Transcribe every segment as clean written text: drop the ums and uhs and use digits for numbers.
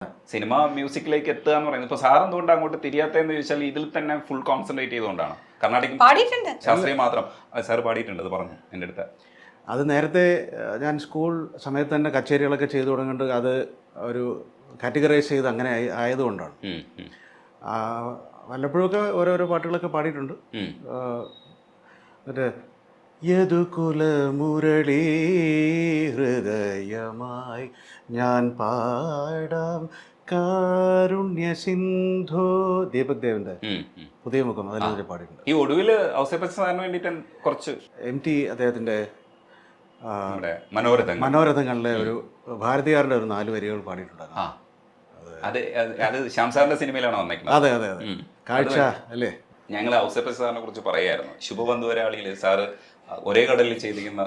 Cinema മ്യൂസിക്കിലേക്ക് എത്തുക എന്ന് പറയുന്നത് ഇപ്പോൾ സാർ എന്തുകൊണ്ട് അങ്ങോട്ട് തിരിയാത്തതെന്ന് ചോദിച്ചാൽ ഇതിൽ തന്നെ ഫുൾ കോൺസെൻട്രേറ്റ് ചെയ്തുകൊണ്ടാണ്. കർണാടക പാടിയിട്ടുണ്ട്, ശാസ്ത്രീയം മാത്രം. സാർ പാടിയിട്ടുണ്ട്, അത് പറഞ്ഞു എൻ്റെ അടുത്ത്. അത് നേരത്തെ ഞാൻ സ്കൂൾ സമയത്ത് തന്നെ കച്ചേരികളൊക്കെ ചെയ്തു തുടങ്ങേണ്ടത് അത് ഒരു കാറ്റഗറൈസ് ചെയ്ത് അങ്ങനെ ആയതുകൊണ്ടാണ്. വല്ലപ്പോഴൊക്കെ ഓരോരോ പാട്ടുകളൊക്കെ പാടിയിട്ടുണ്ട്. മറ്റേ യദുകുല മുരളീ ഹൃദയമായി ഞാൻ പാടാം കാരുണ്യ സിന്ധോ, ദീപക് ദേവിൻ്റെ പുതിയ മുഖം, അതിലൊരു പാടിയിട്ടുണ്ട്. ഈ ഒടുവിൽ ഔസേപ്പച്ചൻ സാറിന് വേണ്ടിയിട്ട് കുറച്ച് MT അദ്ദേഹത്തിൻ്റെ മനോരഥങ്ങളിലെ ഒരു ഭാരതിയാറിൻ്റെ ഒരു 4 വരികൾ പാടിയിട്ടുണ്ടായിരുന്നു. അത് ശ്യാം സാറിന്റെ സിനിമയിലാണ് വന്നേക്കുന്നത്. അതെ അതെ അതെ, കാഴ്ച അല്ലേ. ഞങ്ങൾ ഔസേപ്പച്ചൻ സാറിനെ കുറിച്ച് പറയായിരുന്നു. ശുഭബന്ധുവരാളിയിൽ സാറ് ഒരേ കടലിൽ ചെയ്തിരിക്കുന്ന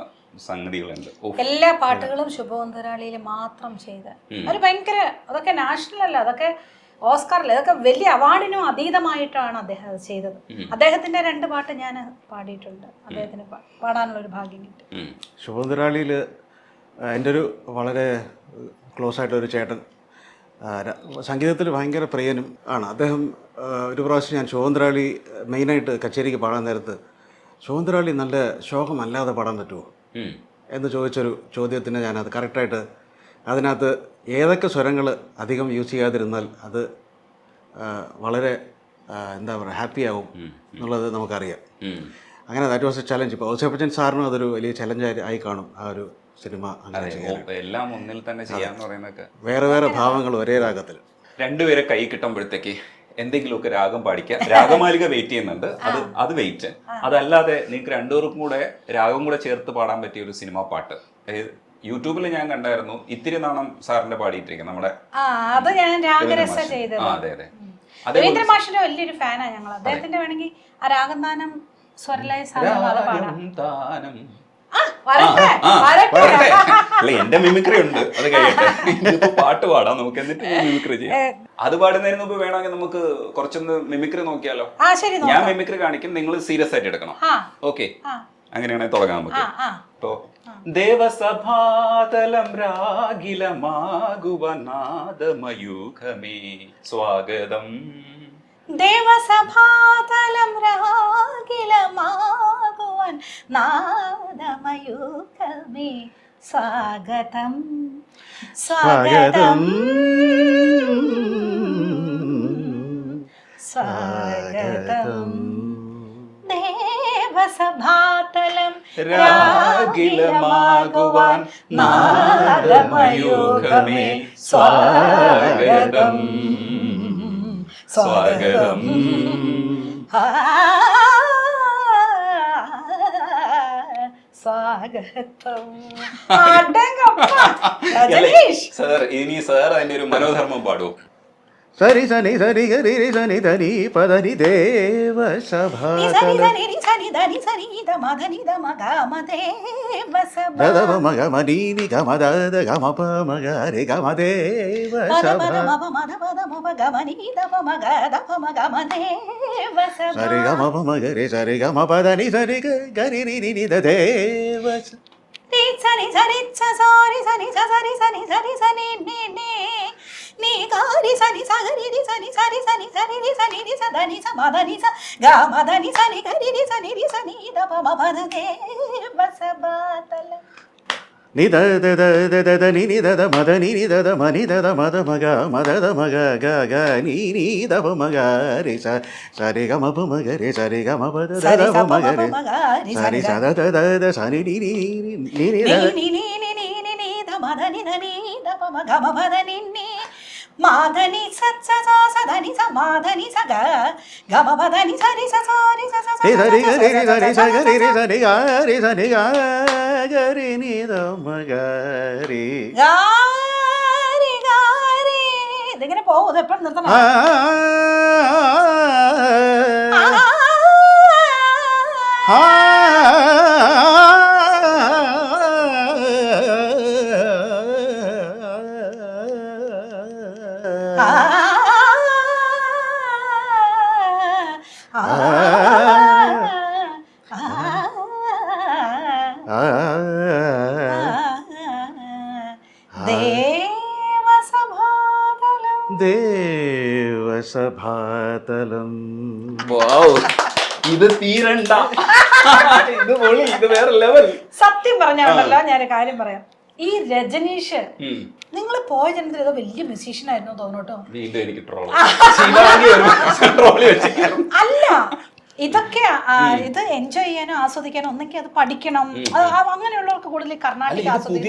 സംഗതികളുണ്ട്. എല്ലാ പാട്ടുകളും ശുഭവന്തരാളിയിൽ മാത്രം ചെയ്ത് അത് ഭയങ്കര, അതൊക്കെ നാഷണൽ അല്ല, അതൊക്കെ ഓസ്കാറില്ല, അതൊക്കെ വലിയ അവാർഡിനും അതീതമായിട്ടാണ് അദ്ദേഹം അത് ചെയ്തത്. അദ്ദേഹത്തിന്റെ 2 പാട്ട് ഞാൻ പാടിയിട്ടുണ്ട്, അദ്ദേഹത്തിന് പാടാനുള്ള ഒരു ഭാഗ്യം കിട്ടി. ശുഭവന്തരാളിയിൽ എൻ്റെ ഒരു വളരെ ക്ലോസ് ആയിട്ടൊരു ചേട്ടൻ സംഗീതത്തിൽ ഭയങ്കര പ്രിയനും ആണ് അദ്ദേഹം. ഒരു പ്രാവശ്യം ഞാൻ ശുഭവന്തരാളി മെയിനായിട്ട് കച്ചേരിക്ക് പാടാൻ നേരത്ത് ശുഭവന്തരാളി നല്ല ശോകമല്ലാതെ പാടാൻ പറ്റുമോ എന്ന് ചോദിച്ചൊരു ചോദ്യത്തിന് ഞാനത് കറക്റ്റായിട്ട് അതിനകത്ത് ഏതൊക്കെ സ്വരങ്ങൾ അധികം യൂസ് ചെയ്യാതിരുന്നാൽ അത് വളരെ എന്താ പറയുക ഹാപ്പിയാവും എന്നുള്ളത് നമുക്കറിയാം. അങ്ങനെ ദാറ്റ് വാസ് എ ചലഞ്ച്. ഇപ്പോൾ ഔസേപ്പച്ചൻ സാറിനും അതൊരു വലിയ ചലഞ്ച് ആയി കാണും ആ ഒരു സിനിമ. എല്ലാം ഒന്നിൽ തന്നെ ചെയ്യാന്ന് പറയുന്നതൊക്കെ വേറെ വേറെ ഭാവങ്ങൾ ഒരേ രാഗത്തിൽ. രണ്ടുപേരെ കൈ കിട്ടുമ്പോഴത്തേക്ക് എന്തെങ്കിലുമൊക്കെ രാഗം പാടിക്കുക. രാഗമാലിക വെയിറ്റ് ചെയ്യുന്നുണ്ട്, അത് വെയിറ്റ്. അതല്ലാതെ നിങ്ങൾക്ക് രണ്ടുപേർക്കും കൂടെ രാഗം കൂടെ ചേർത്ത് പാടാൻ പറ്റിയ ഒരു സിനിമ പാട്ട് യൂട്യൂബിൽ ഞാൻ കണ്ടായിരുന്നു. ഇത്തിരി നാണം സാറിന്റെ പാടിയിട്ടിരിക്കുന്നത് നമ്മുടെ അത് ഞാൻ രാഗരസ ചെയ്തത്. അതെ അതെ, രവീന്ദ്ര മാഷിന്റെ വലിയൊരു ഫാനാണ് ഞങ്ങൾ. അദ്ദേഹത്തിന്റെ വേണമെങ്കിൽ ആ രാഗന്താനം സ്വരലയ താനം അല്ല, എന്റെ മിമിക്രി ഉണ്ട്, അത് കഴിയട്ടെ. ഇപ്പൊ പാട്ട് പാടാം നമുക്ക്, എന്നിട്ട് മിമിക്രി ചെയ്യാം. അത് പാടുന്നതിന് മുമ്പ് വേണമെങ്കിൽ നമുക്ക് കുറച്ചൊന്ന് മിമിക്രി നോക്കിയാലോ? ഞാൻ മിമിക്രി കാണിക്കും, നിങ്ങൾ സീരിയസ് ആയിട്ട് എടുക്കണം. ഓക്കെ, അങ്ങനെയാണെങ്കിൽ തുടങ്ങാൻ നമുക്ക്. ഇപ്പോ ദേവസഭാതലം രാഗിലമാകുവനാദമയൂഖമേ സ്വാഗതം, ദേവസഭാതലം രാഗിലമാകുവൻ നാദമയൂഖമേ സ്വാഗതം സ്വാഗതം സ്വാഗതം. ദേവസഭാതലം രാഗിലമാകുവാൻ നാദമയൂഖമേ സ്വാഗതം സ്വാഗതം. സ്വാഗതം. സാർ, ഇനി സാർ അതിന്റെ ഒരു മനോധർമ്മം പാടുമോ? സരി സനി സരി ഗരി സനി ധനി പദനി ദേവ സഭാതലമദീനി ഗമദ ഗമപമഗരി ഗമദേവ സരി ഗമപമഗരി സരി ഗമപദനി സരി ഗരി നി ദേവ സനി സനി സരി സനി സരി സനി സരി സനി నీ గారి సని సగరి రి సని సరి సని సరి రి సని రి సదని సమదని స గమదని సని గరి రి సని రి సని దప మపద దేవసభాతల ని the the the the the the ని ని ద ద మద ని ని ద ద మ ని ద ద మద మగ మద ద మగ గ గ ని ని ద ప మగ రి స సరి గ మ ప మగ రి సరి గ మ ప ద ద ద ప మగ రి సరి స ద ద ద ద సని ని ని ని ని ద ని ని ని ని ని ని ద మద ని ద ని ద ప మగ మ పద ని ని మాధని సత్స సదని సమాధని సగ గమ పదని సరి సరి స రి సరి గరి రి సరి స గరి రి సరి గ రి సరి గ గరి ని ద మ గ రి ഗാരി ഗാരി. ഇതിങ്ങനെ പോകും, എപ്പോഴും നിർത്തണം. ദേവസഭാതലം ദേവസഭാതലം. ഇത് തീരണ്ട, ഇത് പൊളി, ഇത് വേറെ ലെവൽ. സത്യം പറഞ്ഞാണല്ലോ, ഞാനൊരു കാര്യം പറയാം. ഈ രജനീഷ് നിങ്ങൾ പോയ ജനത്തിൽ ഏതോ വലിയ മ്യൂസീഷ്യൻ ആയിരുന്നു തോന്നട്ടോ. വീണ്ടും എനിക്ക് ട്രോൾ. അല്ല, ഇതൊക്കെ ഇത് എൻജോയ് ചെയ്യാനോ ആസ്വദിക്കാനോ ഒന്നെങ്കിൽ അത് പഠിക്കണം. അങ്ങനെയുള്ളവർക്ക് കൂടുതൽ കർണാടക ആസ്വദിക്കണം.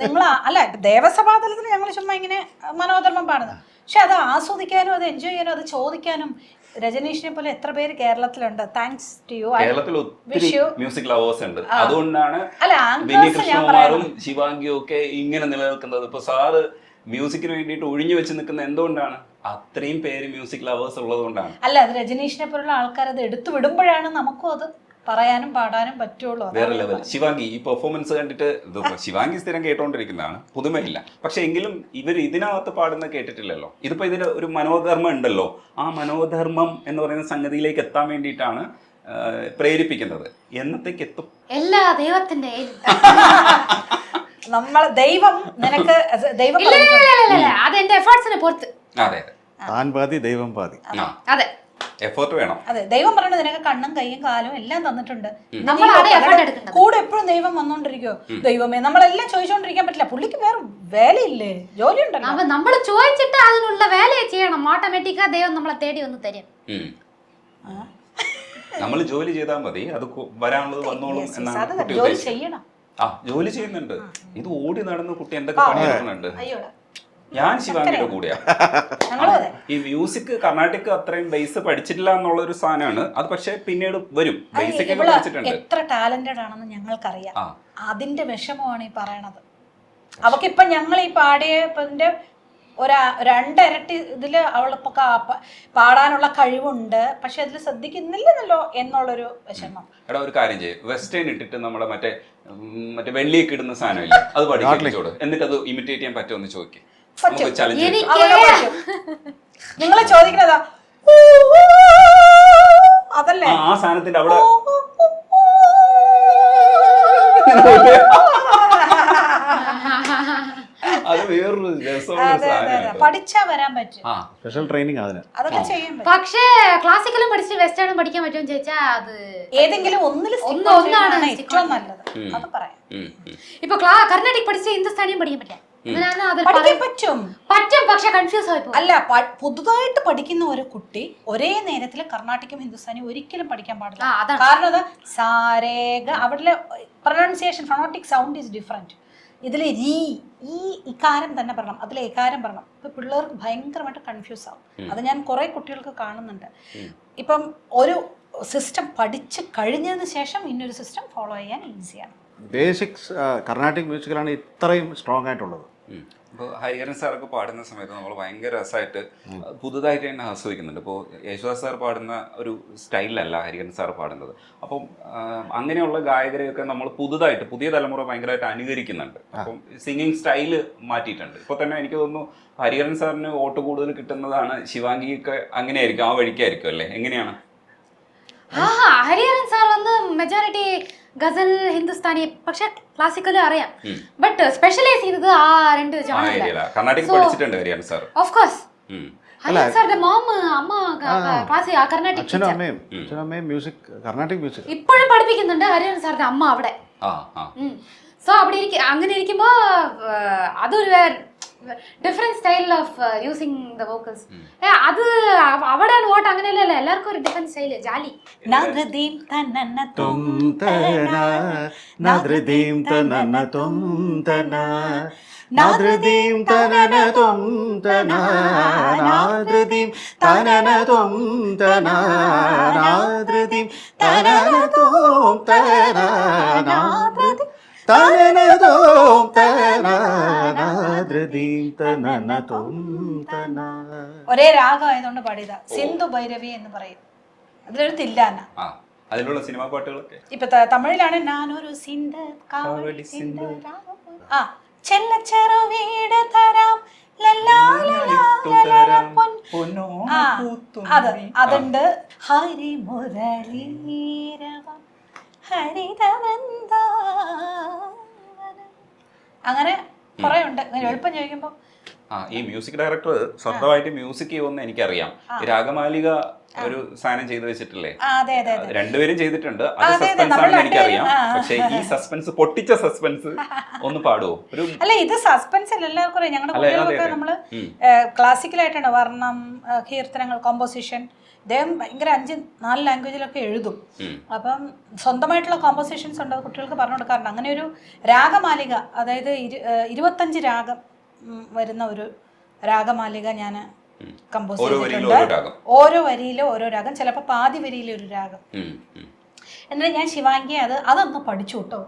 നിങ്ങൾ അല്ല, ദേവസഭാതലത്തിൽ ഞങ്ങൾ ചുമ്മാ ഇങ്ങനെ മനോധർമ്മം പാടുന്നത്. പക്ഷെ അത് ആസ്വദിക്കാനും അത് എൻജോയ് ചെയ്യാനും അത് ചോദിക്കാനും രജനീഷിനെ പോലെ എത്ര പേര് കേരളത്തിലുണ്ട്. Thanks to you. കേരളത്തിൽ ഒത്തിരി മ്യൂസിക് ലവേഴ്സ് ഉണ്ട്. അതുകൊണ്ടാണ് വിനി കൃഷ്ണകുമാറും ശിവാംഗിയും ഒക്കെ ഇങ്ങനെ നിലനിൽക്കുന്നത്. ഇപ്പൊ സാറ് മ്യൂസിക്കിന് വേണ്ടിയിട്ട് ഒഴിഞ്ഞു വെച്ച് നിൽക്കുന്ന എന്തുകൊണ്ടാണ്? അത്രയും പേര് മ്യൂസിക് ലവേഴ്സ് ഉള്ളത് കൊണ്ടാണ്. അല്ല, അത് രജനീഷിനെ പോലുള്ള ആൾക്കാർ അത് എടുത്തു വിടുമ്പോഴാണ് നമുക്കും അത് പറയാനും പാടാനും പറ്റുള്ളൂ. വേറെ ലെവൽ. ശിവാംഗി ഈ പെർഫോമൻസ് കണ്ടിട്ട്, ശിവാംഗി സ്ഥിരം കേട്ടോണ്ടിരിക്കുന്നതാണ്, പുതുമയില്ല. പക്ഷെ എങ്കിലും ഇവർ ഇതിനകത്ത് പാടുന്നത് കേട്ടിട്ടില്ലല്ലോ. ഇതിപ്പോ ഇതിന് ഒരു മനോധർമ്മം ഉണ്ടല്ലോ. ആ മനോധർമ്മം എന്ന് പറയുന്ന സംഗതിയിലേക്ക് എത്താൻ വേണ്ടിയിട്ടാണ് പ്രേരിപ്പിക്കുന്നത്. എന്നത്തേക്ക് എത്തും? എല്ലാ ദൈവത്തിന്റെ നമ്മൾ ദൈവം നിനക്ക് ദൈവം അതെന്റെ എഫേർട്സിനെ പുറത്ത്. അതെ, താൻ പാതി ദൈവം പാതി. അതെ, എഫേർട്ട് വേണം. അതെ, ദൈവം പറയുന്നത് നിനക്ക് കണ്ണും കൈയും കാലും എല്ലാം തന്നിട്ടുണ്ട്. കൂടെ എപ്പോഴും ദൈവം വന്നോണ്ടിരിക്കോ? ദൈവമേ, നമ്മളെല്ലാം ചോദിച്ചോണ്ടിരിക്കാൻ പറ്റില്ല. പുള്ളിക്ക് വേറെ വേലയില്ലേ, ജോലി ഉണ്ടല്ലോ. നമ്മൾ ചോദിച്ചിട്ട് അതിനുള്ള വേല ചെയ്യണം. ഓട്ടോമാറ്റിക്കാ ദൈവം നമ്മളെ തേടി വന്ന് തരും. നമ്മൾ ജോലി ചെയ്താൽ മതി, അത് വരാനുള്ളത് വന്നോളും എന്നാണ്. ജോലി ചെയ്യണം. ജോലി ചെയ്യുന്നുണ്ട്. ഇത് ഓടി നടന്ന കുട്ടി എന്തൊക്കെ പണിയെടുക്കുന്നുണ്ട്. ഞാൻ ശിവാംഗിയുടെ കൂടെയാ. ഈ മ്യൂസിക് കർണാട്ടിക് അത്രയും ബേസ് പഠിച്ചിട്ടില്ല എന്നുള്ള ഒരു സാധനമാണ് അത്. പക്ഷെ പിന്നീട് വരും. ബേസിക് ഒക്കെ പഠിച്ചിട്ടുണ്ട്. എത്ര ടാലന്റഡ് ആണെന്ന് ഞങ്ങൾക്കറിയാം. അതിന്റെ വിഷമമാണ് ഈ പറയണത്. അവക്കിപ്പൊ ഞങ്ങൾ ഈ പാടിയതിന്റെ രണ്ടിരട്ടി ഇതില് അവളിപ്പോ പാടാനുള്ള കഴിവുണ്ട്. പക്ഷെ അതിൽ ശ്രദ്ധിക്കുന്നില്ലെന്നല്ലോ എന്നുള്ളൊരു വിഷമം. എടാ, ഒരു കാര്യം ചെയ്യും, വെസ്റ്റേൺ ഇട്ടിട്ട് നമ്മുടെ മറ്റേ വെള്ളിയൊക്കെ ഇടുന്ന സാധനമില്ല, അത് പഠിച്ചോട്. എന്നിട്ട് അത് ഇമിറ്റേറ്റ് ചെയ്യാൻ പറ്റുമെന്ന് ചോദിക്കും. നിങ്ങളെ ചോദിക്കുന്നതാ അതല്ലേ? ആ സാധനത്തിന്റെ അവിടെ അത് വേറൊരു പഠിച്ചാ വരാൻ പറ്റും. സ്പെഷ്യൽ ട്രെയിനിങ് അതൊക്കെ ചെയ്യാൻ പറ്റും. പക്ഷേ ക്ലാസിക്കലും പഠിച്ച് വെസ്റ്റേണും പഠിക്കാൻ പറ്റുമെന്ന് ചോദിച്ചാ അത് ഏതെങ്കിലും ഒന്നാണ് ഏറ്റവും നല്ലത്. അത് പറയാം. ഇപ്പൊ കർണാടിക് പഠിച്ച് ഹിന്ദുസ്ഥാനിയും പഠിക്കാൻ പറ്റില്ല. പറ്റും, പക്ഷെ കൺഫ്യൂസ് ആയി പോകും. അല്ല, പുതുതായിട്ട് പഠിക്കുന്ന ഒരു കുട്ടി ഒരേ നേരത്തിൽ കർണാട്ടിക്കും ഹിന്ദുസ്ഥാനിയും ഒരിക്കലും പഠിക്കാൻ പാടില്ല. കാരണം അത് സാരേഗ അവിടെ പ്രൊനൗൺസിയേഷൻ ഫോണോട്ടിക് സൗണ്ട് ഈസ് ഡിഫറെന്റ്. ഇതിൽ ഈ ഇക്കാരം തന്നെ പറയണം, അതിൽ ഏകാരം പറയണം. ഇപ്പൊ പിള്ളേർക്ക് ഭയങ്കരമായിട്ട് കൺഫ്യൂസ് ആവും. അത് ഞാൻ കുറെ കുട്ടികൾക്ക് കാണുന്നുണ്ട്. ഇപ്പം ഒരു സിസ്റ്റം പഠിച്ച് കഴിഞ്ഞതിന് ശേഷം ഇന്നൊരു സിസ്റ്റം ഫോളോ ചെയ്യാൻ ഈസിയാണ്. ബേസിക്സ് കർണാട്ടിക് മ്യൂസിക്കിലാണ് ഇത്രയും സ്ട്രോങ് ആയിട്ടുള്ളത്. ഇപ്പോൾ ഹരിഹരൻ സാറൊക്കെ പാടുന്ന സമയത്ത് നമ്മൾ ഭയങ്കര രസമായിട്ട് പുതുതായിട്ട് തന്നെ ആസ്വദിക്കുന്നുണ്ട്. ഇപ്പോൾ യേശുദാസ് സാർ പാടുന്ന ഒരു സ്റ്റൈലിലല്ല ഹരിഹരൻ സാർ പാടുന്നത്. അപ്പം അങ്ങനെയുള്ള ഗായകരെയൊക്കെ നമ്മൾ പുതിയ തലമുറ ഭയങ്കരമായിട്ട് അനുകരിക്കുന്നുണ്ട്. അപ്പം സിംഗിങ് സ്റ്റൈല് മാറ്റിയിട്ടുണ്ട്. ഇപ്പോൾ തന്നെ എനിക്ക് തോന്നുന്നു ഹരിഹരൻ സാറിന് വോട്ട് കൂടുതൽ കിട്ടുന്നതാണ്. ശിവാംഗിക്ക് അങ്ങനെയായിരിക്കും, ആ വഴിക്കായിരിക്കും അല്ലേ? എങ്ങനെയാണ്? ഹരിഹരൻ സാർ വന്ന് മെജോറിറ്റി ഗസൽ, ഹിന്ദുസ്ഥാനി, പക്ഷെ ക്ലാസിക്കലും അറിയാം. ബട്ട് സ്പെഷ്യലൈസ് ചെയ്തത് ആ രണ്ട് കർണാടിക് പഠിച്ചിട്ടുണ്ട് Hariharan sir. Of course. Hariharan സാറിന്റെ അമ്മ കർണാടിക് മ്യൂസിക് കർണാട്ടിക് മ്യൂസിക് ഇപ്പോഴും പഠിപ്പിക്കുന്നുണ്ട് ഹരിഹരൻ സാറിന്റെ അമ്മ അവിടെ. സോ അവിടെ അങ്ങനെ ഇരിക്കുമ്പോ അതൊരു different style of using the vocals. അത് അവിടെ വോട്ട് അങ്ങനെയല്ലല്ലോ, എല്ലാവർക്കും ഒരു ഡിഫറെന്റ് സ്റ്റൈല്. ജാലി ഒരേ രാഗമായതുകൊണ്ട് പാടിയതാ. സിന്ധു ഭൈരവി എന്ന് പറയും. അതിലൊരു തില്ലാന. അതിലുള്ള സിനിമാ പാട്ടുകളൊക്കെ ഇപ്പൊ തമിഴിലാണ് ഞാനൊരു ചെല്ലച്ചെറു വീട് തരാം അതുണ്ട്. ഹരിമുരളീരവം ഹരിതവൃന്ദാവനം അങ്ങനെ കുറെ ഉണ്ട്. എളുപ്പം ചോദിക്കുമ്പോൾ ഈ മ്യൂസിക് ഡയറക്ടർ സ്വന്തമായിട്ട് മ്യൂസിക് ചെയ്യുമെന്ന് എനിക്കറിയാം. ഈ രാഗമാലിക ഒരു സാധനം ചെയ്തു വെച്ചിട്ടില്ലേ? അതെ അതെ രണ്ടുപേരും ചെയ്തിട്ടുണ്ട്. അത് സസ്പെൻസ് ആണെന്ന് എനിക്കറിയാം. പക്ഷെ ഈ സസ്പെൻസ്, പൊട്ടിച്ച സസ്പെൻസ് ഒന്ന് പാടുവോ? ഒരു അല്ല, ഇത് സസ്പെൻസ് അല്ല, എല്ലാവർക്കും അറിയാം. ഞങ്ങളുടെ കുട്ടികൾക്കൊക്കെ നമ്മള് ക്ലാസിക്കലായിട്ടാണ് വർണ്ണം, കീർത്തനങ്ങൾ, കോമ്പോസിഷൻ. അദ്ദേഹം ഭയങ്കര 4 ലാംഗ്വേജിലൊക്കെ എഴുതും. അപ്പം സ്വന്തമായിട്ടുള്ള കോമ്പോസിഷൻസ് ഉണ്ട്, കുട്ടികൾക്ക് പറഞ്ഞു കൊടുക്കാറുണ്ട്. അങ്ങനെ ഒരു രാഗമാലിക, അതായത് 25 രാഗം വരുന്ന ഒരു രാഗമാലിക ഞാൻ കമ്പോസ് ചെയ്തിട്ടുണ്ട്. ഓരോ വരിയിലും ഓരോ രാഗം, ചിലപ്പോൾ പാതി വരിയിലെ ഒരു രാഗം. എന്നിട്ട് ഞാൻ ശിവാംഗി അതൊന്ന് പഠിച്ചു കേട്ടോ.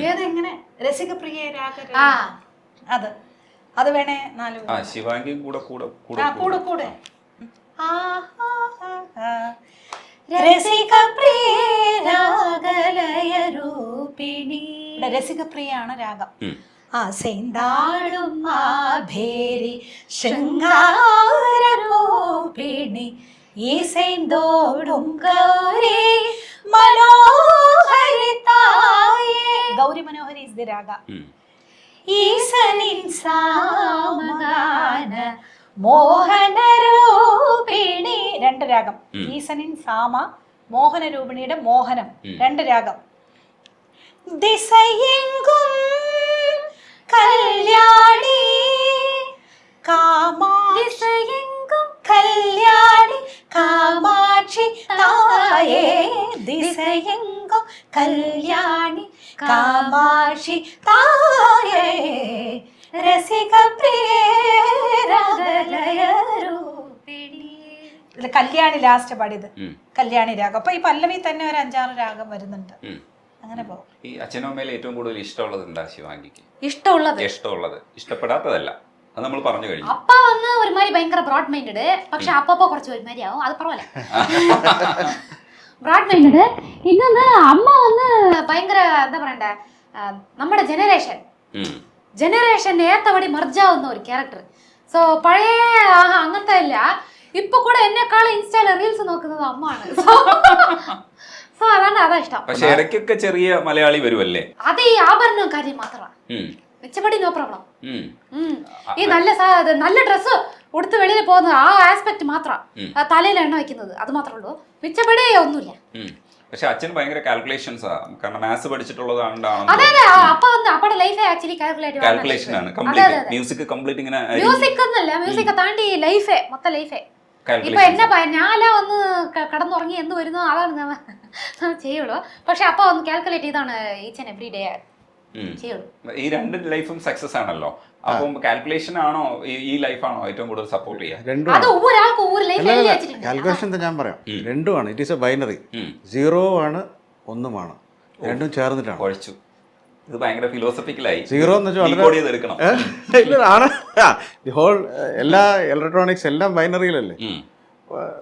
ഏതെങ്ങനെ രസികപ്രിയ രാഗ, അത് വേണേ 4 ശിവാംഗി കൂടെ രസികപ്രിയാണ് രാഗം. സെന്താളും ആഭേരി ശൃംഗാരൂപിണി ഈസൈന്തോടും ഗൗരി മനോഹരിതായേ. ഗൗരി മനോഹരി ഇസ് ദി രാഗ. ഈസനിൻ സാമഗാന മോഹനരൂപിണി 2 രാഗം. ഈസനിൻ സാമ, മോഹനരൂപിണിയുടെ മോഹനം 2 രാഗം. ദിശയെങ്കും കല്യാണി ദിശയെങ്കും കല്യാണി കാമാക്ഷി തായേ. ദിശയെങ്കും കല്യാണി കാമാക്ഷി തായേ രസികപ്രിയരൂപിണി. ഇതിൽ കല്യാണി ലാസ്റ്റ് പാടിയത് കല്യാണി രാഗം. അപ്പൊ ഈ പല്ലവി തന്നെ ഒരു 5-6 രാഗം വരുന്നുണ്ട്. അങ്ങനെ പോകും. ഈ അച്ഛനും അമ്മയിൽ ഏറ്റവും കൂടുതൽ ഇഷ്ടമുള്ളത് എന്താ ശിവാംഗിക്ക്? ഇഷ്ടമുള്ളത് ഇഷ്ടപ്പെടാത്തതല്ല, അത് നമ്മൾ പറഞ്ഞു കഴിഞ്ഞു. അപ്പ വന്ന് ഒരുമാതിരി ഭയങ്കര ബ്രോഡ് മൈൻഡഡ്, പക്ഷെ അപ്പ കുറച്ച് ഒരുമാതിരി ആവും, അത് പറവല്ല. Broad minded. ഇന്ന് അമ്മ വന്ന് ഭയങ്കര എന്താ പറയണ്ടേ, നമ്മുടെ ജനറേഷൻ ഏത്തവടി മർജാവുന്ന ഒരു ക്യാരക്ടർ. സോ പഴയ അങ്ങനത്തെ അല്ല, ഇപ്പൊ കൂടെ എന്നെക്കാളും ഇൻസ്റ്റയില് റീൽസ് നോക്കുന്നത് അമ്മയാണ്. സോ അതാ ഇഷ്ടം. പക്ഷെ ഇടയ്ക്കൊക്കെ ചെറിയ മലയാളി വരുമല്ലേ? അത് ഈ ആഭരണം കാര്യം മാത്രമാണ്. മിച്ചപടി നോ പ്രോബ്ലം. ഈ നല്ല ഡ്രസ്സ് ഉടുത്ത് വെളിയിൽ പോകുന്നത് ആ ആസ്പെക്ട് മാത്രം, തലയിൽ എണ്ണ വെക്കുന്നത് അത് മാത്രമേ ഉള്ളൂ. മിച്ചപടി ഒന്നുമില്ല. പക്ഷെ അച്ഛൻ ഭയങ്കര കാൽക്കുലേഷൻസ് ആണ്, കാരണം മാത്സ് പഠിച്ചിട്ടുള്ളതാണ്. അതെ അതെ, അപ്പയുടെ ലൈഫ് ആക്ച്വലി കാൽക്കുലേഷൻ ആണ്. മ്യൂസിക് കംപ്ലീറ്റ് ഇങ്ങനെ മ്യൂസിക് ഒന്നല്ല, മ്യൂസിക് താണ്ടി ലൈഫേ, മൊത്തം ലൈഫേ. ഇപ്പൊ എന്നെ ഞാനാ ഒന്ന് കടന്നുറങ്ങി എന്ന് വരുന്നോ അതാണ് ഞാൻ ചെയ്യുള്ളൂ. പക്ഷെ അപ്പ ഒന്ന് കാൽക്കുലേറ്റ് ചെയ്താണ് ഈച്ച് ആൻഡ് എവറി ഡേ ചെയ്യുള്ളൂ. ഈ 2 ലൈഫും സക്സസ് ആണല്ലോ. അപ്പം കാൽക്കുലേഷൻ ആണോ ഈ ലൈഫാണോ ഏറ്റവും കൂടുതൽ സപ്പോർട്ട് ചെയ്യുക? കാൽക്കുലേഷൻ ഞാൻ പറയാം, രണ്ടുമാണ്. It is A binary. 0 ആണ് 1 ആണ്, രണ്ടും ചേർന്നിട്ടാണ്. കുഴച്ചു. ഇത് ഭയങ്കര ഫിലോസഫിക്കലായി. 0 എന്ന് വെച്ചാൽ ഹോൾ എല്ലാ ഇലക്ട്രോണിക്സ് എല്ലാം ബൈനറിയിലല്ലേ.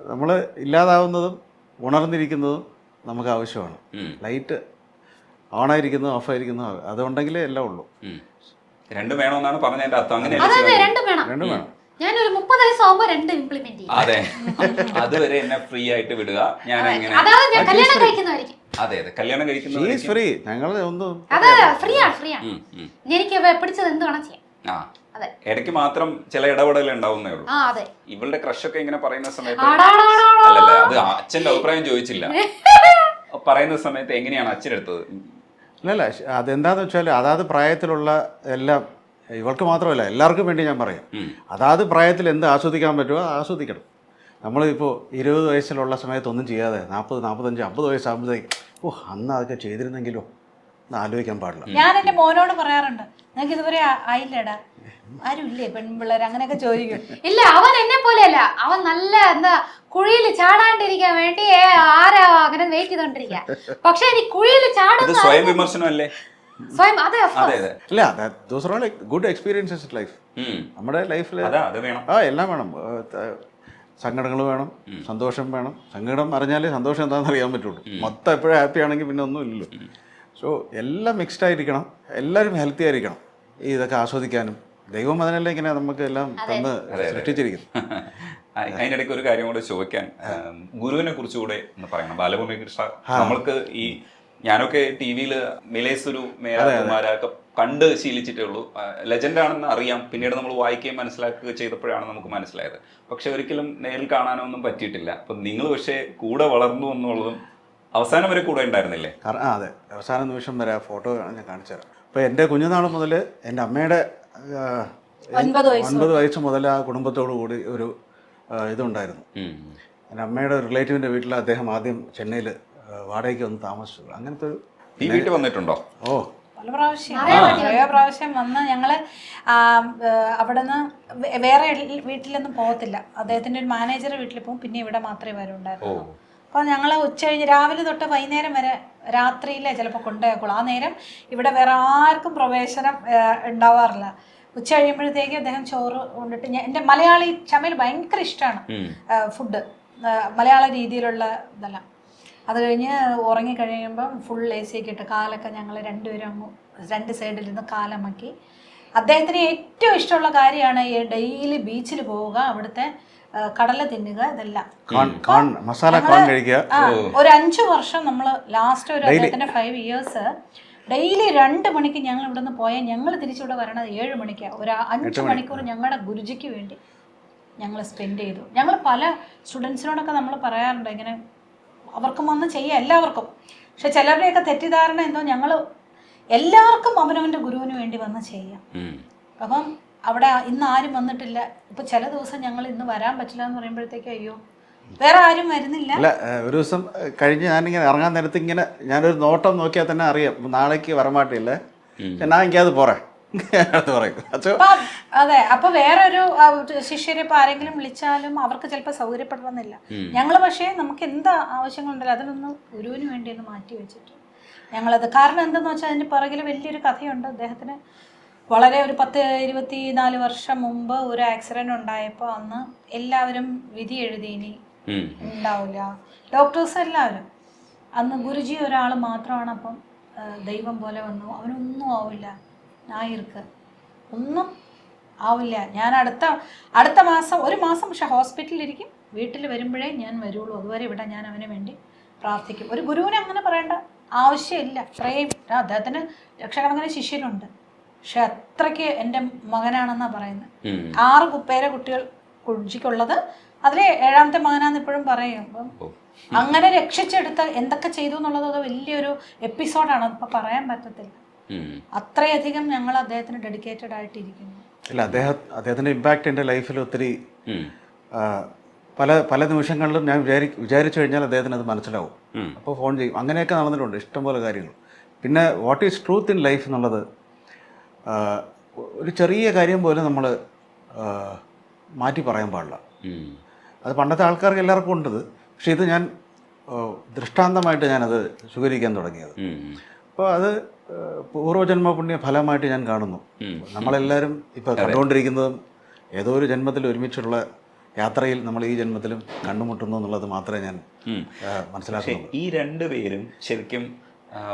നമ്മൾ ഇല്ലാതാവുന്നതും ഉണർന്നിരിക്കുന്നതും നമുക്ക് ആവശ്യമാണ്. ലൈറ്റ് ഓണായിരിക്കുന്നതും ഓഫായിരിക്കുന്നതും അതുണ്ടെങ്കിലേ എല്ലാം ഉള്ളൂ. രണ്ടും വേണമെന്നാണ് പറഞ്ഞതിന്റെ അർത്ഥം. അങ്ങനെയല്ല, രണ്ടും വേണം. ഞാനൊരു 30 വയസ്സാകുമ്പോൾ 2 ഇംപ്ലിമെന്റ് ചെയ്യും. അതെ, അതുവരെ എന്നെ ഫ്രീ ആയിട്ട് വിടുക. ഞാൻ അങ്ങനെ കല്യാണം കഴിക്കുന്നതായിരിക്കും. അതെ അതെ, കല്യാണം കഴിക്കുന്നത് ഫ്രീ. ഞങ്ങൾ ഒന്നും ഫ്രീ ആണ്. എനിക്ക് പിടിച്ചത് എന്ത് വേണം ചെയ്യാം. ഇടയ്ക്ക് മാത്രം ചില ഇടപെടൽ ഉണ്ടാവുന്നേ ഉള്ളൂ. ഇവളുടെ ക്രഷ് ഒക്കെ ഇങ്ങനെ പറയുന്ന സമയത്ത് അല്ലല്ല, അത് അച്ഛന്റെ അഭിപ്രായം ചോദിച്ചില്ല. പറയുന്ന സമയത്ത് എങ്ങനെയാണ് അച്ഛൻ എടുത്തത്? അല്ലല്ല, അതെന്താന്ന് വെച്ചാൽ അതാത് പ്രായത്തിലുള്ള എല്ലാം, ഇവൾക്ക് മാത്രമല്ല എല്ലാവർക്കും വേണ്ടി ഞാൻ പറയാം, അതാത് പ്രായത്തിൽ എന്ത് ആസ്വദിക്കാൻ പറ്റുമോ ആസ്വദിക്കണം. നമ്മളിപ്പോൾ 20 വയസ്സിലുള്ള സമയത്ത് ഒന്നും ചെയ്യാതെ 40, 45, 50 വയസ്സാകുമ്പോഴത്തേക്ക് അന്ന് അതൊക്കെ ചെയ്തിരുന്നെങ്കിലോ എന്ന് ആലോചിക്കാൻ പാടില്ല. ഞാൻ എൻ്റെ മോനോട് പറയാറുണ്ട്, നിങ്ങൾക്ക് ഇതുവരെ ആയില്ലടാ, ആരും ഇല്ലേ പെൺപിള്ളേർ അങ്ങനെയൊക്കെ ചോദിക്കും. ഇല്ല, അവൻ എന്നെ പോലെയല്ല. അവൻ നല്ല എന്താ കുഴിയിൽ ചാടാണ്ടിരിക്കാൻ വേണ്ടി ആരാ അങ്ങനെ വെയിറ്റ് ചെയ്തോണ്ടിരിക്കുക. പക്ഷെ എനിക്ക് കുഴിയിൽ ചാടുന്ന സ്വയം വിമർശനമല്ലേ? Good experiences life. നമ്മുടെ ലൈഫിൽ എല്ലാം വേണം. സങ്കടങ്ങൾ വേണം, സന്തോഷം വേണം. സങ്കടം അറിഞ്ഞാലേ സന്തോഷം എന്താണെന്ന് അറിയാൻ പറ്റുള്ളൂ. മൊത്തം എപ്പോഴും ഹാപ്പി ആണെങ്കിൽ പിന്നെ ഒന്നും ഇല്ലല്ലോ. സോ എല്ലാം മിക്സ്ഡ് ആയിരിക്കണം, എല്ലാവരും ഹെൽത്തി ആയിരിക്കണം. ഇതൊക്കെ ആസ്വദിക്കാനും ദൈവം അതിനല്ലേ ഇങ്ങനെ നമുക്ക് എല്ലാം തന്ന് സൃഷ്ടിച്ചിരിക്കുന്നു. അതിനിടയ്ക്ക് ഒരു കാര്യം കൂടെ ചോദിക്കാൻ, ഗുരുവിനെ കുറിച്ചുകൂടെ ഒന്ന് പറയണം. ബാലഭൂമി കൃഷ്ണ, നമ്മൾക്ക് ഈ ഞാനൊക്കെ ടി വിയിൽ മിലേസുരു മേരാകുമാരൊക്കെ കണ്ട് ശീലിച്ചിട്ടേ ഉള്ളൂ. ലെജൻഡ് ആണെന്ന് അറിയാം, പിന്നീട് നമ്മൾ വായിക്കുകയും മനസ്സിലാക്കുകയും ചെയ്തപ്പോഴാണ് നമുക്ക് മനസ്സിലായത്. പക്ഷെ ഒരിക്കലും നേരിൽ കാണാനോ ഒന്നും പറ്റിയിട്ടില്ല. അപ്പം നിങ്ങൾ പക്ഷേ കൂടെ വളർന്നു എന്നുള്ളതും അവസാനം വരെ കൂടെ ഉണ്ടായിരുന്നില്ലേ? അതെ, അവസാന നിമിഷം വരെ ആ ഫോട്ടോ ഞാൻ കാണിച്ചു തരാം. അപ്പോൾ എൻ്റെ കുഞ്ഞുനാൾ മുതൽ എൻ്റെ അമ്മയുടെ 9 വയസ്സ് മുതൽ ആ കുടുംബത്തോടു കൂടി ഒരു ഇതുണ്ടായിരുന്നു. എൻ്റെ അമ്മയുടെ റിലേറ്റീവിൻ്റെ വീട്ടിൽ അദ്ദേഹം ആദ്യം ചെന്നൈയിൽ വാടകയ്ക്ക് വന്ന് താമസിച്ചു. അങ്ങനത്തെ ഒരു വീട്ടിൽ വന്നിട്ടുണ്ടോ? ഓ, കുറേ പ്രാവശ്യം വന്ന് ഞങ്ങൾ അവിടെ നിന്ന് വേറെ വീട്ടിലൊന്നും പോകത്തില്ല. അദ്ദേഹത്തിൻ്റെ ഒരു മാനേജർ വീട്ടിൽ പോകും, പിന്നെ ഇവിടെ മാത്രമേ വരുണ്ടായിരുന്നു. അപ്പോൾ ഞങ്ങൾ ഉച്ചകഴിഞ്ഞ് രാവിലെ തൊട്ട് വൈകുന്നേരം വരെ രാത്രിയിലെ ചിലപ്പോൾ കൊണ്ടുപോയേക്കുള്ളൂ. ആ നേരം ഇവിടെ വേറെ ആർക്കും പ്രവേശനം ഉണ്ടാവാറില്ല. ഉച്ച കഴിയുമ്പോഴത്തേക്ക് അദ്ദേഹം ചോറ് കൊണ്ടിട്ട് എൻ്റെ മലയാളി ചമയിൽ ഭയങ്കര ഇഷ്ടമാണ് ഫുഡ്, മലയാള രീതിയിലുള്ള ഇതെല്ലാം. അത് കഴിഞ്ഞ് ഉറങ്ങിക്കഴിയുമ്പം ഫുൾ AC ഒക്കെ ഇട്ട് കാലൊക്കെ ഞങ്ങൾ രണ്ടുപേരും അങ്ങ് 2 സൈഡിലിരുന്ന് കാലമാക്കി. അദ്ദേഹത്തിന് ഏറ്റവും ഇഷ്ടമുള്ള കാര്യമാണ് ഈ ഡെയിലി ബീച്ചിൽ പോവുക, അവിടുത്തെ കടല തിന്നുക, ഇതെല്ലാം. ഒരു 5 വർഷം നമ്മൾ ലാസ്റ്റ് ഒരു അദ്ദേഹത്തിന്റെ 5 ഇയേഴ്സ് ഡെയിലി 2 മണിക്ക് ഞങ്ങൾ ഇവിടെ നിന്ന് പോയാൽ ഞങ്ങൾ തിരിച്ചിവിടെ വരണത് 7 മണിക്കാണ്. ഒരു 5 മണിക്കൂർ ഞങ്ങളുടെ ഗുരുജിക്ക് വേണ്ടി ഞങ്ങൾ സ്പെൻഡ് ചെയ്തു. ഞങ്ങൾ പല സ്റ്റുഡൻസിനോടൊക്കെ നമ്മൾ പറയാറുണ്ട് ഇങ്ങനെ അവർക്കും വന്ന് ചെയ്യാം എല്ലാവർക്കും. പക്ഷെ ചിലരുടെയൊക്കെ തെറ്റിദ്ധാരണ എന്തോ ഞങ്ങൾ എല്ലാവർക്കും അവനവൻ്റെ ഗുരുവിന് വേണ്ടി വന്ന് ചെയ്യാം. അപ്പം അവിടെ ഇന്ന് ആരും വന്നിട്ടില്ല. ഇപ്പം ചില ദിവസം ഞങ്ങൾ ഇന്ന് വരാൻ പറ്റില്ല എന്ന് പറയുമ്പോഴത്തേക്ക് അയ്യോ വേറെ ആരും വരുന്നില്ല. അല്ല, ഒരു ദിവസം കഴിഞ്ഞ് ഞാനിങ്ങനെ ഇറങ്ങാൻ നേരത്ത് ഇങ്ങനെ ഞാനൊരു നോട്ടം നോക്കിയാൽ തന്നെ അറിയാം നാളേക്ക് വരമാട്ടില്ലേ, ഞാൻ എനിക്കത് പോറേ അതെ. അപ്പൊ വേറൊരു ശിഷ്യരെ ഇപ്പൊ ആരെങ്കിലും വിളിച്ചാലും അവർക്ക് ചിലപ്പോൾ സൗകര്യപ്പെടണമെന്നില്ല. ഞങ്ങൾ പക്ഷേ നമുക്ക് എന്ത് ആവശ്യങ്ങളുണ്ടല്ലോ അതിനൊന്ന് ഗുരുവിന് വേണ്ടി ഒന്ന് മാറ്റി വെച്ചിട്ട് ഞങ്ങളത്. കാരണം എന്തെന്ന് വെച്ചാൽ അതിന്റെ പിറകിൽ വലിയൊരു കഥയുണ്ട്. അദ്ദേഹത്തിന് വളരെ ഒരു 10-24 വർഷം മുമ്പ് ഒരു ആക്സിഡന്റ് ഉണ്ടായപ്പോൾ അന്ന് എല്ലാവരും വിധി എഴുതി ഇനി ഉണ്ടാവില്ല, ഡോക്ടേഴ്സ് എല്ലാവരും. അന്ന് ഗുരുജി ഒരാൾ മാത്രമാണ്. അപ്പം ദൈവം പോലെ വന്നു, അവനൊന്നും ആവില്ല, ഞായർക്ക് ഒന്നും ആവില്ല. ഞാൻ അടുത്ത മാസം 1 മാസം പക്ഷെ ഹോസ്പിറ്റലിലിരിക്കും, വീട്ടിൽ വരുമ്പോഴേ ഞാൻ വരുള്ളൂ. അതുവരെ ഇവിടെ ഞാൻ അവന് വേണ്ടി പ്രാർത്ഥിക്കും. ഒരു ഗുരുവിനെ അങ്ങനെ പറയേണ്ട ആവശ്യമില്ല. അത്രയും അദ്ദേഹത്തിന് ലക്ഷക്കണക്കിന് ശിഷ്യരുണ്ട്, പക്ഷെ അത്രയ്ക്ക് എൻ്റെ മകനാണെന്നാണ് പറയുന്നത്. 6 പേരെ കുട്ടികൾ കുഞ്ചിക്കുള്ളത്, അതിലെ 7ാമത്തെ മകനാന്ന് ഇപ്പോഴും പറയും. അപ്പം അങ്ങനെ രക്ഷിച്ചെടുത്ത എന്തൊക്കെ ചെയ്തു എന്നുള്ളത് അത് വലിയൊരു എപ്പിസോഡാണ്, അതിപ്പോൾ പറയാൻ പറ്റത്തില്ല. അത്രയധികം ഞങ്ങൾ അദ്ദേഹത്തിന് ഡെഡിക്കേറ്റഡ് ആയിട്ടിരിക്കുന്നു. ഇല്ല, അദ്ദേഹത്തിൻ്റെ ഇമ്പാക്റ്റ് എൻ്റെ ലൈഫിൽ ഒത്തിരി പല നിമിഷങ്ങളിലും ഞാൻ വിചാരിച്ചു കഴിഞ്ഞാൽ അദ്ദേഹത്തിന് അത് മനസ്സിലാവും. അപ്പോൾ ഫോൺ ചെയ്യും. അങ്ങനെയൊക്കെ നടന്നിട്ടുണ്ട് ഇഷ്ടംപോലെ കാര്യങ്ങൾ. പിന്നെ what is truth in life എന്നുള്ളത് ഒരു ചെറിയ കാര്യം പോലും നമ്മൾ മാറ്റി പറയാൻ പാടില്ല. അത് പണ്ടത്തെ ആൾക്കാർക്ക് എല്ലാവർക്കും ഉണ്ടത്. പക്ഷെ ഇത് ഞാൻ ദൃഷ്ടാന്തമായിട്ട് ഞാനത് സ്വീകരിക്കാൻ തുടങ്ങിയത്. അപ്പോൾ അത് പൂർവ്വജന്മ പുണ്യ ഫലമായിട്ട് ഞാൻ കാണുന്നു. നമ്മളെല്ലാവരും ഇപ്പോൾ കണ്ടുകൊണ്ടിരിക്കുന്നതും ഏതോ ഒരു ജന്മത്തിൽ ഒരുമിച്ചുള്ള യാത്രയിൽ നമ്മൾ ഈ ജന്മത്തിലും കണ്ടുമുട്ടുന്നു എന്നുള്ളത് മാത്രമേ ഞാൻ മനസ്സിലാക്കുന്നു. ഈ 2 പേരും ശരിക്കും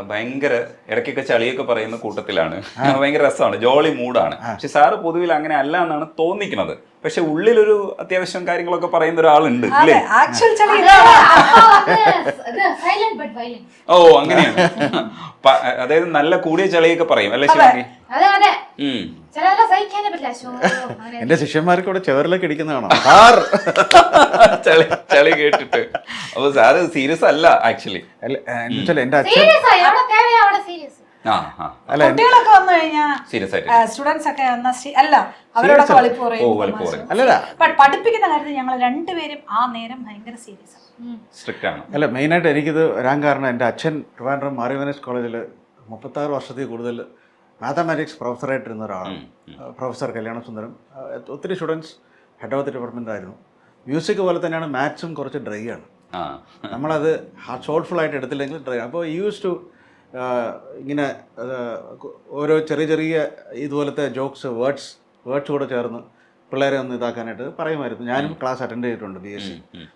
ഭയങ്കര ഇടയ്ക്കൊക്കെ ചളിയൊക്കെ പറയുന്ന കൂട്ടത്തിലാണ്. ഭയങ്കര രസമാണ്, ജോളി മൂഡാണ്. പക്ഷെ സാറ് പൊതുവിൽ അങ്ങനെ അല്ല എന്നാണ് തോന്നിക്കുന്നത്. പക്ഷെ ഉള്ളിലൊരു അത്യാവശ്യം കാര്യങ്ങളൊക്കെ പറയുന്ന ഒരാളുണ്ട് അല്ലേ? ഓ, അങ്ങനെയാണ്. അതായത് നല്ല കൂടിയ ചളിയൊക്കെ പറയും അല്ലേ ശിവങ്കി? എന്റെ ശിഷ്യന്മാർക്ക് ഇവിടെ ചെവറിലൊക്കെ ഇടിക്കുന്നതാണോ ചളി കേട്ടിട്ട്? അപ്പൊ സാറ് സീരിയസ് അല്ല ആക്ച്വലി. എന്റെ അച്ഛൻ കുട്ടികളൊക്കെ വന്നു കഴിഞ്ഞാൽ സീരിയസ് ആയിട്ട് സ്റ്റുഡൻസ് ഒക്കെ അല്ല അവരോടൊക്കെ വളിപ്പ് പറയും. പഠിപ്പിക്കുന്ന കാര്യത്തിൽ ഞങ്ങൾ 2 പേരും ആ നേരം ഭയങ്കര സീരിയസ് ആണ്. അല്ല, മെയിനായിട്ട് എനിക്കിത് വരാൻ കാരണം എൻ്റെ അച്ഛൻ ട്രിവാൻഡ്രം മാറിവനസ് കോളേജിൽ 36 വർഷത്തിൽ കൂടുതൽ മാത്തമാറ്റിക്സ് പ്രൊഫസറായിട്ടിരുന്ന ഒരാളാണ്. പ്രൊഫസർ കല്യാണസുന്ദരം. ഒത്തിരി students head of the department ആയിരുന്നു. മ്യൂസിക് പോലെ തന്നെയാണ് മാത്സും കുറച്ച് ഡ്രൈ ആണ്. നമ്മളത് സോൾഫുൾ ആയിട്ട് എടുത്തില്ലെങ്കിൽ ഡ്രൈ. അപ്പോൾ യൂസ് ടു ഇങ്ങനെ ഓരോ ചെറിയ ഇതുപോലത്തെ ജോക്സ് വേർഡ്സ് കൂടെ ചേർന്ന് പിള്ളേരെ ഒന്ന് ഇതാക്കാനായിട്ട് പറയുമായിരുന്നു. ഞാനും ക്ലാസ് അറ്റൻഡ് ചെയ്തിട്ടുണ്ട് BSc.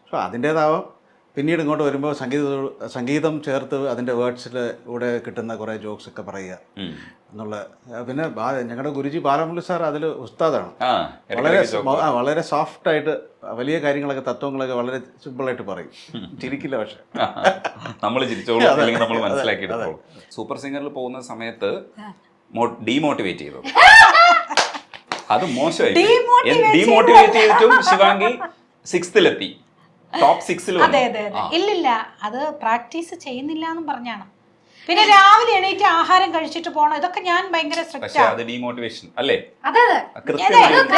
സോ അതിൻ്റേതാവാം പിന്നീട് ഇങ്ങോട്ട് വരുമ്പോൾ സംഗീതം ചേർത്ത് അതിൻ്റെ വേർഡ്സിൽ കൂടെ കിട്ടുന്ന കുറേ ജോക്സ് ഒക്കെ പറയുക എന്നുള്ള. പിന്നെ ഞങ്ങളുടെ ഗുരുജി ബാലമുരളി സാർ അതിൽ ഉസ്താദാണ്. വളരെ സോഫ്റ്റായിട്ട് വലിയ കാര്യങ്ങളൊക്കെ തത്വങ്ങളൊക്കെ വളരെ സിമ്പിളായിട്ട് പറയും. ചിരിക്കില്ല, പക്ഷെ നമ്മൾ ചിരിച്ചോളൂ, അല്ലെങ്കിൽ നമ്മൾ മനസ്സിലാക്കിയെടുത്തോളൂ. സൂപ്പർ സിംഗറിൽ പോകുന്ന സമയത്ത് ഡീമോട്ടിവേറ്റ് ചെയ്തു. അത് മോശമായി. ഡീമോട്ടിവേറ്റ് ചെയ്തിട്ടും ശിവാംഗി 6th ടോപ്പ് 6 അതെ അതെ അതെ. ഇല്ലില്ല, അത് പ്രാക്ടീസ് ചെയ്യുന്നില്ല എന്നും പറഞ്ഞാണ്. പിന്നെ രാവിലെ എണീറ്റ് ആഹാരം കഴിച്ചിട്ട് പോകണം, ഇതൊക്കെ ഞാൻ ഭയങ്കര സ്ട്രിക്റ്റ് ആണ്. ഡീമോട്ടിവേഷൻ അല്ലേ? അതെ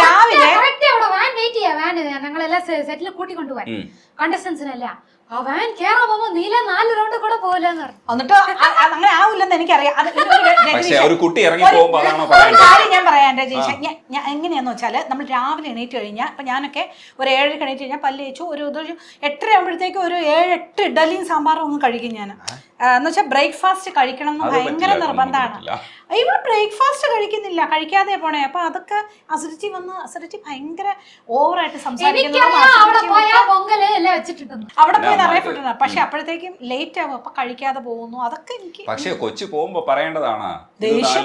രാവിലെ ഞങ്ങളെല്ലാം സെറ്റിൽ കൂട്ടിക്കൊണ്ടുപോയി കണ്ടസ്റ്റൻസിനല്ല. ആ വാൻ കേറാൻ പോകുമ്പോ നീല 4 റൗണ്ട് കൂടെ പോകില്ലെന്ന് പറഞ്ഞു. എന്നിട്ട് അങ്ങനെ ആവില്ലെന്ന് എനിക്കറിയാം. ഒരു കാര്യം ഞാൻ പറയാം രജീഷ, ഞാൻ എങ്ങനെയാന്ന് വെച്ചാൽ നമ്മൾ രാവിലെ എണീറ്റ് കഴിഞ്ഞാൽ ഇപ്പം ഞാനൊക്കെ ഒരു 7 എണീറ്റ് കഴിഞ്ഞാൽ പല്ല് തേച്ചു ഒരു 8 ആകുമ്പോഴത്തേക്കും ഒരു 7-8 ഇഡലിയും സാമ്പാറും ഒന്നും കഴിക്കും ഞാൻ. എന്ന് വെച്ചാൽ ബ്രേക്ക്ഫാസ്റ്റ് കഴിക്കണം എന്ന് ഭയങ്കര നിർബന്ധമാണ്. ഇവിടെ ബ്രേക്ക്ഫാസ്റ്റ് കഴിക്കുന്നില്ല, കഴിക്കാതെ പോണേ. അപ്പൊ അതൊക്കെ അസിഡിറ്റി ഭയങ്കര ഓവറായിട്ട് സംസാരിക്കുന്നത്. അവിടെ പോയി അറിയപ്പെട്ടിട്ടുണ്ട്. പക്ഷെ അപ്പോഴത്തേക്കും ലേറ്റ് ആവും, അപ്പൊ കഴിക്കാതെ പോകുന്നു. അതൊക്കെ എനിക്ക് പക്ഷെ കൊച്ചു പോകുമ്പോ പറയേണ്ടതാണ്. ദേഷ്യം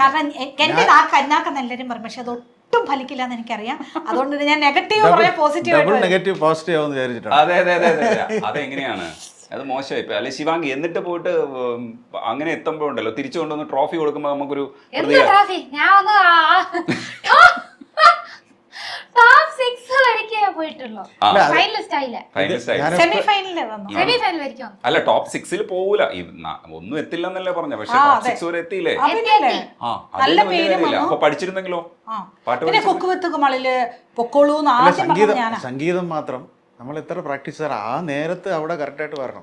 കാരണം എന്റെ കന്നാക്കെന്ന് എല്ലാവരും പറയും, പക്ഷെ അത് ഒട്ടും ഫലിക്കില്ല എന്ന് എനിക്കറിയാം. അതുകൊണ്ട് ഞാൻ നെഗറ്റീവ് പറയാം, പോസിറ്റീവ്. അതെ അതെ അതെ അതെ. അതെങ്ങനെയാണ് അത് മോശമായി. അല്ലെ ശിവാംഗി എന്നിട്ട് പോയിട്ട് അങ്ങനെ എത്തുമ്പോ ഉണ്ടല്ലോ തിരിച്ചു കൊണ്ടുവന്ന് ട്രോഫി കൊടുക്കുമ്പോ നമുക്കൊരു ട്രോഫി ഞാൻ ഒന്ന് ടോപ്പ് 6 വരയ്ക്കേ പോയിട്ടുള്ളൂ. ഫൈനലിസ്റ്റ് ആയില്ല, സെമി ഫൈനലിൽ വന്നു. സെമി ഫൈനൽ വരയ്ക്കും. അല്ല ടോപ്പ് 6 പോവൂല, ഒന്നും എത്തില്ല എന്നല്ലേ പറഞ്ഞ. പക്ഷെ ടോപ്പ് 6 വരെ എത്തിയില്ലേ? അപ്പൊ പഠിച്ചിരുന്നെങ്കിലോ? പിന്നെ കുക്കുവെത്തുകുമളില് പൊക്കോളൂ. സംഗീതം മാത്രം നമ്മൾ എത്ര പ്രാക്ടീസ് ആ നേരത്ത് അവിടെ കറക്റ്റായിട്ട് വരണം.